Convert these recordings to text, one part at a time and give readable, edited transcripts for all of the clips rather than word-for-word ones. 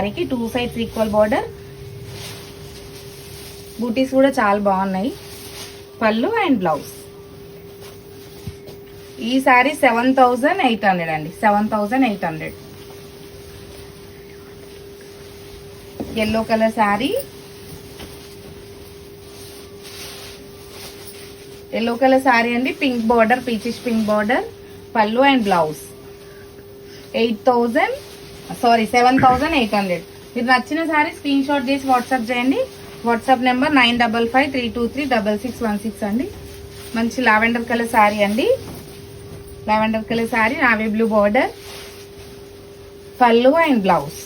శారీకి 2 sides equal border. బూటీస్ కూడా చాలా బాగున్నాయి. పళ్ళు అండ్ బ్లౌజ్. ఈ శారీ 7800 అండి, 7800. Yellow colour sari, yellow colour sari అండి, pink border, peachish pink border. Pallu and blouse. 7800. మీరు నచ్చిన శారీ స్క్రీన్ షాట్ చేసి వాట్సాప్ చేయండి. వాట్సాప్ నెంబర్ 9553236616 అండి. మంచి లావెండర్ కలర్ శారీ అండి, lavender colour sari, navy blue border. Pallu and blouse.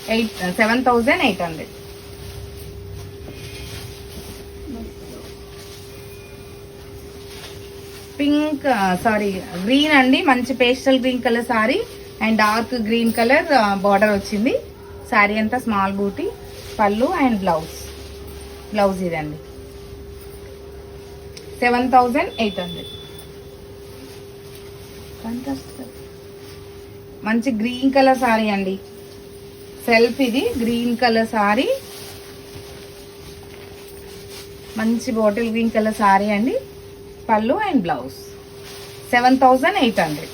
7800. Pink green అండి, మంచి pastel green colour sari and dark green colour border వచ్చింది. శారీ అంతా స్మాల్ బూటీ. పళ్ళు అండ్ బ్లౌజ్. బ్లౌజ్ ఇదండి. 7800. మంచి గ్రీన్ కలర్ శారీ అండి, సెల్ఫ్ ఇది గ్రీన్ కలర్ శారీ, మంచి బాటిల్ గ్రీన్ కలర్ శారీ అండి. పళ్ళు అండ్ బ్లౌజ్. 7800.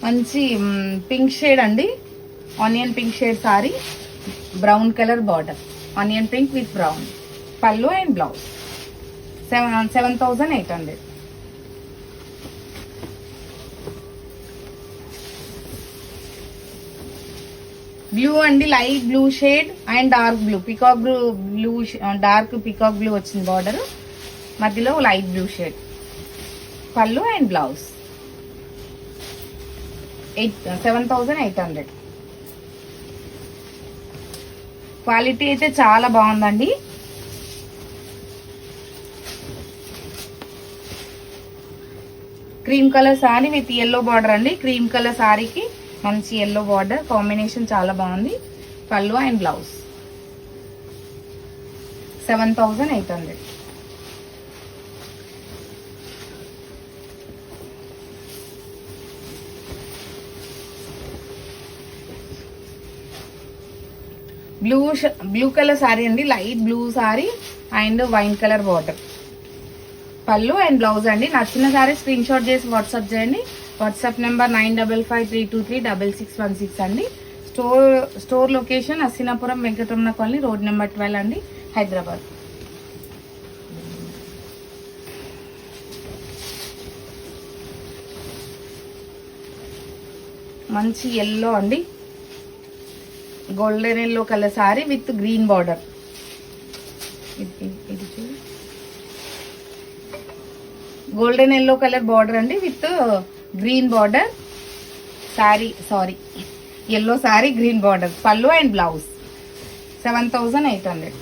మంచి పింక్ షేడ్ అండి, onion pink shade sorry, brown colour border, onion pink with brown. పళ్ళు అండ్ బ్లౌజ్. 7800. బ్లూ అండి, light blue shade and dark blue, peacock blue, dark peacock blue వచ్చింది border, మధ్యలో light blue shade. పళ్ళు and blouse. 7800. Quality అయితే చాలా బాగుందండి. Cream colour sari with yellow border అండి, cream colour శారీకి మంచి ఎల్లో బార్డర్ కాంబినేషన్ చాలా బాగుంది. పళ్ళు and blouse. 7800. Blue colour sari అండి, light blue sari and wine colour border. Pallu and blouse అండి. నచ్చిన శారీ స్క్రీన్ షాట్ చేసి వాట్సాప్ చేయండి. వాట్సాప్ నెంబర్ 9553236616 అండి. Store location Assinapuram Venkataramana colony, road number 12 అండి, హైదరాబాద్. మంచి ఎల్లో అండి, golden yellow colour sari with green border. Golden yellow colour border అండి with green border sari, yellow sari green border. Pallu and blouse. 7800.